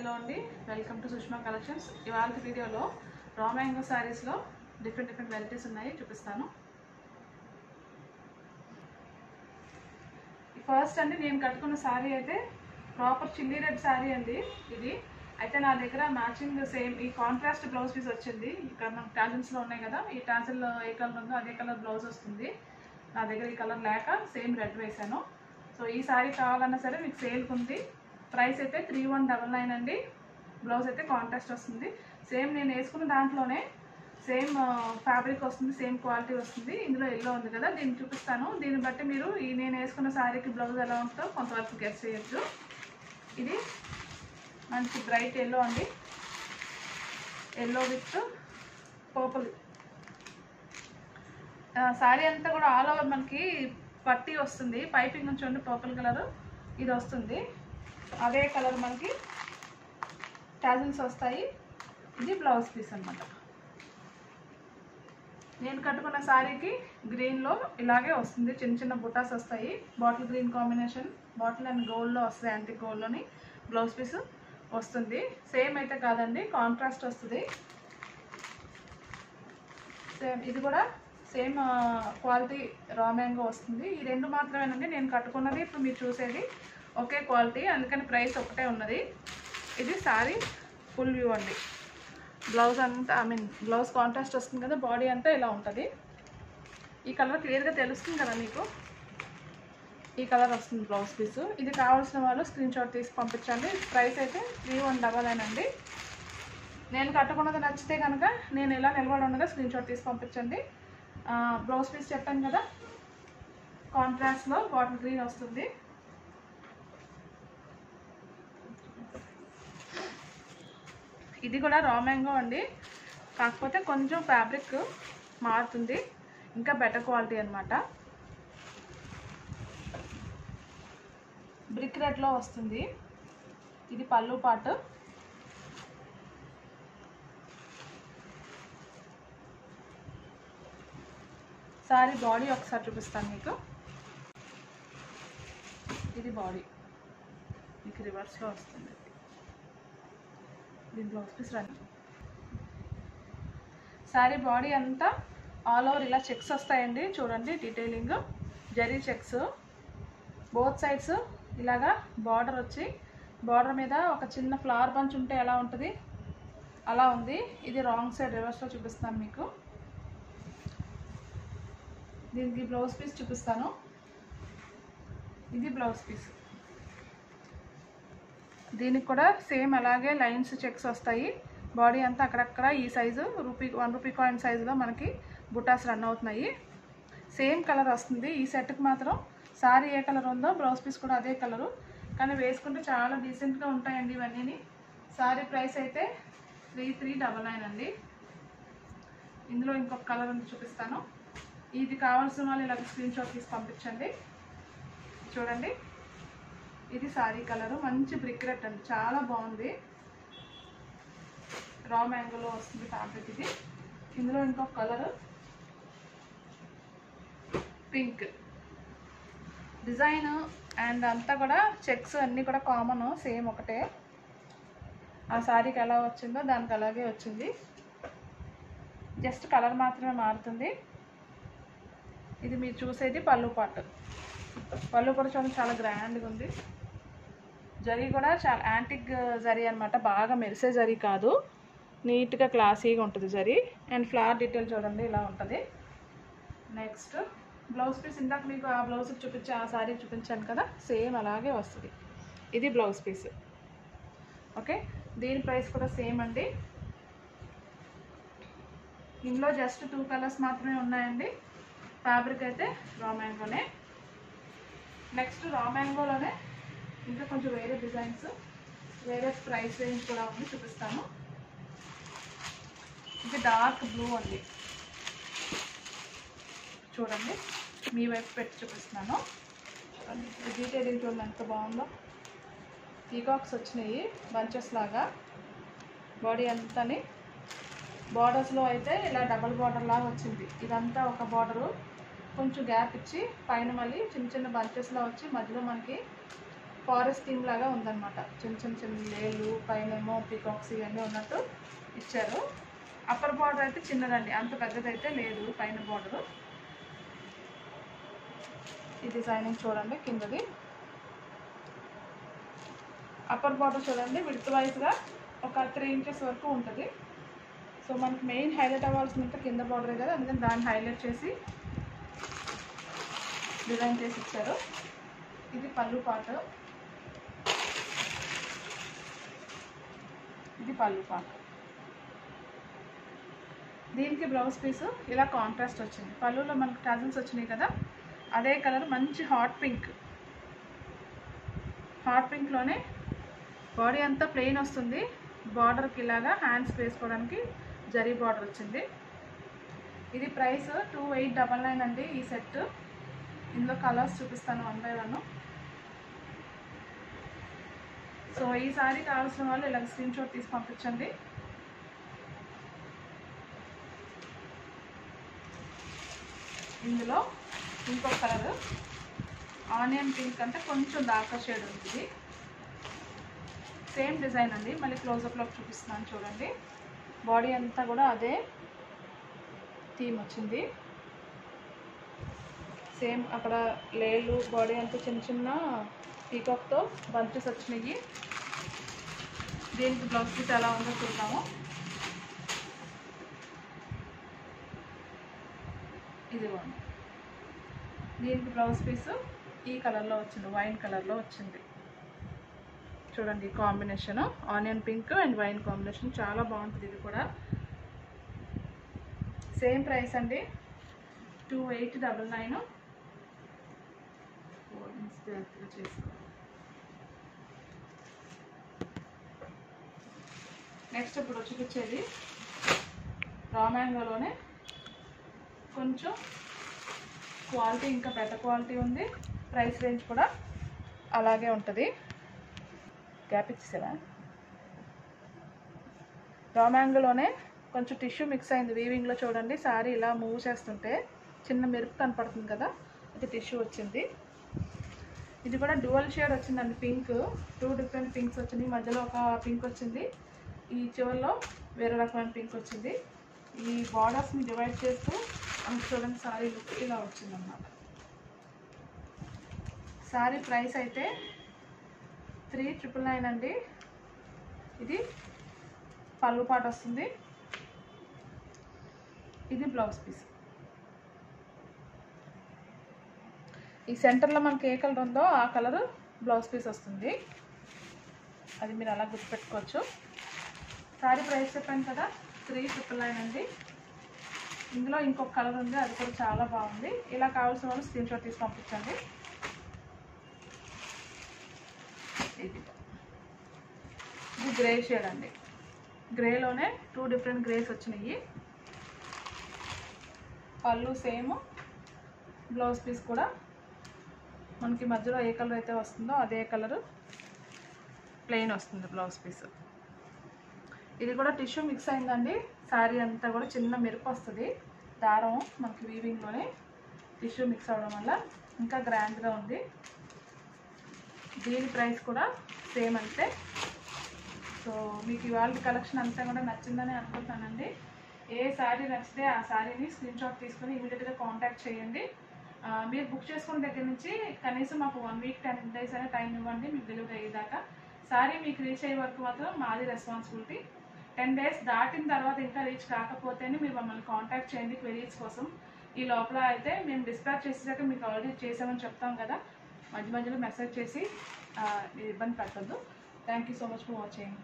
Hello అండి, welcome to Sushma collections. ఇవాళ వీడియోలో రా మ్యాంగో శారీస్లో డిఫరెంట్ వెరైటీస్ ఉన్నాయి, చూపిస్తాను. ఫస్ట్ అండి, నేను కట్టుకున్న శారీ అయితే ప్రాపర్ చిల్లీ రెడ్ శారీ అండి. ఇది అయితే నా దగ్గర మ్యాచింగ్ సేమ్ ఈ కాంట్రాస్ట్ బ్లౌజ్ పీస్ వచ్చింది. ఇక్కడ మనకు టాజిల్స్లో ఉన్నాయి కదా, ఈ టాజిల్లో ఏ కలర్ ఉందో అదే కలర్ బ్లౌజ్ వస్తుంది. నా దగ్గర ఈ కలర్ లేక సేమ్ రెడ్ వేసాను. సో ఈ శారీ కావాలన్నా సరే మీకు సేల్కి ఉంది. ప్రైస్ అయితే 3199 అండి. బ్లౌజ్ అయితే కాంట్రాస్ట్ వస్తుంది. సేమ్ నేను వేసుకున్న దాంట్లోనే సేమ్ ఫ్యాబ్రిక్ వస్తుంది, సేమ్ క్వాలిటీ వస్తుంది. ఇందులో ఎల్లో ఉంది కదా, దీన్ని చూపిస్తాను. దీన్ని బట్టి మీరు ఈ నేను వేసుకున్న శారీకి బ్లౌజ్ ఎలా ఉంటుందో కొంతవరకు గెస్ చేయొచ్చు. ఇది మంచి బ్రైట్ ఎల్లో అండి, ఎల్లో విత్ పర్పుల్. శారీ అంతా కూడా ఆల్ ఓవర్ మనకి పట్టీ వస్తుంది. పైపింగ్ నుంచి ఉండి పర్పుల్ కలర్ ఇది వస్తుంది. అదే కలర్ మనకి టాజిల్స్ వస్తాయి. ఇది బ్లౌజ్ పీస్ అన్నమాట. నేను కట్టుకున్న శారీకి గ్రీన్లో ఇలాగే వస్తుంది, చిన్న చిన్న బుటాస్ వస్తాయి. Bottle green combination, bottle and గోల్డ్లో వస్తుంది, యాంటిక్ గోల్డ్లోని బ్లౌజ్ పీస్ వస్తుంది. సేమ్ అయితే కాదండి, కాంట్రాస్ట్ వస్తుంది. సేమ్ ఇది కూడా సేమ్ క్వాలిటీ రా మ్యాంగో వస్తుంది. ఈ రెండు మాత్రమేనండి నేను కట్టుకున్నది. ఇప్పుడు మీరు చూసేది ఒకే క్వాలిటీ, అందుకని ప్రైస్ ఒకటే ఉన్నది. ఇది శారీ ఫుల్ వ్యూ అండి. బ్లౌజ్ అంతా బ్లౌజ్ కాంట్రాస్ట్ వస్తుంది కదా, బాడీ అంతా ఇలా ఉంటుంది. ఈ కలర్ క్లియర్గా తెలుస్తుంది కదా మీకు, ఈ కలర్ వస్తుంది బ్లౌజ్ పీసు. ఇది కావాల్సిన వాళ్ళు స్క్రీన్ షాట్ తీసి పంపించండి. ప్రైస్ అయితే 3199 అండి. నేను కట్టుకున్నది నచ్చితే కనుక నేను ఇలా నిలబడి ఉండగా స్క్రీన్ షాట్ తీసి పంపించండి. బ్లౌజ్ పీస్ చెప్పాను కదా, కాంట్రాస్ట్లో బాటిల్ గ్రీన్ వస్తుంది. ఇది కూడా రా మ్యాంగో అండి, కాకపోతే కొంచెం ఫ్యాబ్రిక్ మారుతుంది, ఇంకా బెటర్ క్వాలిటీ అనమాట. బ్రిక్ రెడ్లో వస్తుంది. ఇది పళ్ళు పాటు. సారీ బాడీ ఒకసారి చూపిస్తాను మీకు. ఇది బాడీ మీకు రివర్స్లో వస్తుంది. దీని blouse piece run. Sari body అంతా ఆల్ ఓవర్ ఇలా చెక్స్ వస్తాయండి, చూడండి detailing. Zari checks both sides ఇలాగా బార్డర్ వచ్చి, బార్డర్ మీద ఒక చిన్న ఫ్లవర్ బంచ్ ఉంటే ఎలా ఉంటుంది అలా ఉంది. ఇది రాంగ్ సైడ్ రివర్స్లో చూపిస్తాను మీకు. దీనికి బ్లౌజ్ పీస్ చూపిస్తాను. ఇది బ్లౌజ్ పీస్. దీనికి కూడా సేమ్ అలాగే లైన్స్ చెక్స్ వస్తాయి. బాడీ అంతా అక్కడక్కడ ఈ సైజు 1 రూపీ కాయిన్ సైజులో మనకి బుటాస్ రన్ అవుతున్నాయి. సేమ్ కలర్ వస్తుంది. ఈ సెట్కి మాత్రం సారీ ఏ కలర్ ఉందో బ్లౌజ్ పీస్ కూడా అదే కలరు, కానీ వేసుకుంటే చాలా డీసెంట్గా ఉంటాయండి ఇవన్నీ. సారీ ప్రైస్ అయితే 3399 అండి. ఇందులో ఇంకొక కలర్ ఉంది, చూపిస్తాను. ఇది కావాల్సిన వాళ్ళు ఇలా స్క్రీన్ షాట్ తీసి పంపించండి. చూడండి, ఇది సారీ కలరు, మంచి బ్రిక్ రెడ్ అండి, చాలా బాగుంది. రా మ్యాంగోలో వస్తుంది ఫ్యాబ్రిక్ ఇది. ఇందులో ఇంకొక కలరు పింక్. డిజైన్ అండ్ అంతా కూడా చెక్స్ అన్నీ కూడా కామన్, సేమ్ ఒకటే. ఆ శారీకి ఎలా వచ్చిందో దానికి అలాగే వచ్చింది, జస్ట్ కలర్ మాత్రమే మారుతుంది. ఇది మీరు చూసేది పళ్ళు పాటు. పళ్ళు కూడా చూడండి, చాలా గ్రాండ్గా ఉంది. జరీ కూడా చాలా యాంటిక్ జరీ అనమాట, బాగా మెరిసే జరీ కాదు, నీట్గా క్లాసీగా ఉంటుంది జరీ. అండ్ ఫ్లవర్ డీటెయిల్ చూడండి ఇలా ఉంటుంది. నెక్స్ట్ బ్లౌజ్ పీస్, ఇందాక మీకు ఆ బ్లౌజ్కి చూపించి ఆ శారీకి చూపించాను కదా, సేమ్ అలాగే వస్తుంది. ఇది బ్లౌజ్ పీస్. ఓకే, దీని ప్రైస్ కూడా సేమ్ అండి. ఇందులో జస్ట్ 2 కలర్స్ మాత్రమే ఉన్నాయండి. ఫ్యాబ్రిక్ అయితే రా మ్యాంగోనే. నెక్స్ట్ రా మ్యాంగోలోనే ఇంకా కొంచెం వేరే డిజైన్స్, వేరే ప్రైస్ రేంజ్ కూడా ఉంది, చూపిస్తాను. ఇది డార్క్ బ్లూ అండి, చూడండి మీ వైపు పెట్టి చూపిస్తున్నాను. డీటెయిలింగ్ చూడండి ఎంత బాగుందో. పీకాక్స్ వచ్చినాయి బంచెస్ లాగా, బాడీ అంతాని. బార్డర్స్లో అయితే ఇలా డబల్ బార్డర్ లాగా వచ్చింది. ఇదంతా ఒక బార్డరు, కొంచెం గ్యాప్ ఇచ్చి పైన మళ్ళీ చిన్న చిన్న బంచెస్లో వచ్చి మధ్యలో మనకి ఫారెస్ట్ థీమ్ లాగా ఉందన్నమాట. చిన్న చిన్న చిన్న లేలు, పైన ఏమో పీకాక్స్ ఇవన్నీ ఉన్నట్టు ఇచ్చారు. అప్పర్ బార్డర్ అయితే చిన్నదండి, అంత పెద్దదైతే లేదు పైన బార్డరు. ఈ డిజైనింగ్ చూడండి కిందది. అప్పర్ బార్డర్ చూడండి విడ్త్ వైజ్గా ఒక 3 ఇంచెస్ వరకు ఉంటుంది. సో మనకి మెయిన్ హైలైట్ అవ్వాల్సిందంటే కింద బార్డరే కదా, అందుకని దాన్ని హైలైట్ చేసి డిజైన్ చేసి ఇచ్చారు. ఇది పళ్ళు పార్ట్, ఇది పళ్ళు పార్ట్. దీనికి బ్లౌజ్ పీసు ఇలా కాంట్రాస్ట్ వచ్చింది. పళ్ళులో మనకు టజల్స్ వచ్చినాయి కదా, అదే కలర్ మంచి హాట్ పింక్లోనే బాడీ అంతా ప్లెయిన్ వస్తుంది. బార్డర్కి ఇలాగా హ్యాండ్స్ వేసుకోవడానికి జరీ బార్డర్ వచ్చింది. ఇది ప్రైస్ 2899 అండి ఈ సెట్. ఇందులో కలర్స్ చూపిస్తాను 1 by 1. సో ఈ సారీ కావాల్సిన వాళ్ళు ఇలా స్క్రీన్ షాట్ తీసి పంపించండి. ఇందులో ఇంకొక కలర్ ఆనియన్ పింక్ అంటే కొంచెం డార్కర్ షేడ్ ఉంటుంది. సేమ్ డిజైన్ అండి, మళ్ళీ క్లోజప్లో చూపిస్తున్నాను చూడండి. బాడీ అంతా కూడా అదే థీమ్ వచ్చింది. సేమ్ అక్కడ లేలు, బాడీ అంతా చిన్న చిన్న పీకాక్తో బంచెస్ వచ్చినాయి. దీనికి బ్లౌజ్ పీస్ ఎలా ఉందో చూద్దాము. ఇదిగోండి, దీనికి బ్లౌజ్ పీసు ఈ కలర్లో వచ్చింది, వైన్ కలర్లో వచ్చింది. చూడండి combination onion pink and wine combination చాలా బాగుంటుంది. ఇది కూడా సేమ్ ప్రైస్ అండి 2899. నెక్స్ట్ ఇప్పుడు చూపించేది రా మ్యాంగోలోనే కొంచెం క్వాలిటీ ఇంకా బెటర్ క్వాలిటీ ఉంది. ప్రైస్ రేంజ్ కూడా అలాగే ఉంటుంది. గ్యాప్ ఇచ్చేసావా? రా మ్యాంగోలోనే కొంచెం టిష్యూ మిక్స్ అయింది వీవింగ్లో. చూడండి సారీ ఇలా మూవ్ చేస్తుంటే చిన్న మెరుపు కనపడుతుంది కదా, ఇది టిష్యూ వచ్చింది. ఇది కూడా డ్యూయల్ షేడ్ వచ్చిందండి, పింక్. 2 డిఫరెంట్ పింక్స్ వచ్చింది. మధ్యలో ఒక పింక్ వచ్చింది, ఈ చివరిలో వేరే రకమైన పింక్ వచ్చింది. ఈ బార్డర్స్ని డివైడ్ చేస్తూ చూడండి సారీ లుక్ ఇలా వచ్చిందన్నమాట. సారీ ప్రైస్ అయితే 3999 అండి. ఇది పళ్ళు పాట వస్తుంది, ఇది బ్లౌజ్ పీస్. ఈ సెంటర్లో మనకి ఏ కలర్ ఉందో ఆ కలర్ బ్లౌజ్ పీస్ వస్తుంది. అది మీరు అలా గుర్తుపెట్టుకోవచ్చు. సారీ ప్రైస్ చెప్పాను కదా 3999 అండి. ఇందులో ఇంకొక కలర్ ఉంది, అది కూడా చాలా బాగుంది. ఇలా కావాల్సిన వాళ్ళు స్క్రీన్ షాట్ తీసి పంపించండి. ఇది గ్రే షేడ్ అండి, గ్రేలోనే 2 డిఫరెంట్ గ్రేస్ వచ్చినాయి. పళ్ళు సేమ్, బ్లౌజ్ పీస్ కూడా మనకి మధ్యలో ఏ కలర్ అయితే వస్తుందో అదే కలరు ప్లెయిన్ వస్తుంది బ్లౌజ్ పీస్. ఇది కూడా టిష్యూ మిక్స్ అయిందండి. శారీ అంతా కూడా చిన్న మెరుపు వస్తుంది. దారం మనకి వీవింగ్లోనే టిష్యూ మిక్స్ అవ్వడం వల్ల ఇంకా గ్రాండ్గా ఉంది. దీని ప్రైస్ కూడా సేమ్ అంతే. సో మీకు ఇవాళ కలెక్షన్ అంతా కూడా నచ్చిందని అనుకుంటానండి. ఏ శారీ నచ్చితే ఆ శారీని స్క్రీన్ షాట్ తీసుకొని ఇమీడియట్గా కాంటాక్ట్ చేయండి. మీరు బుక్ చేసుకున్న దగ్గర నుంచి కనీసం మాకు 1 week 10 days అనే టైం ఇవ్వండి మీకు డెలివరీ అయ్యేదాకా. శారీ మీకు రీచ్ అయ్యే వరకు మాత్రం మాది రెస్పాన్సిబిలిటీ. 10 days దాటిన తర్వాత ఇంకా రీచ్ కాకపోతేనే మీరు మమ్మల్ని కాంటాక్ట్ చేయండి క్వెరీస్ కోసం. ఈ లోపల అయితే మేము డిస్పాచ్ చేసేసాక మీకు ఆల్రెడీ చేసామని చెప్తాం కదా, మధ్య మధ్యలో మెసేజ్ చేసి ఇబ్బంది పెట్టద్దు. Thank you so much for watching.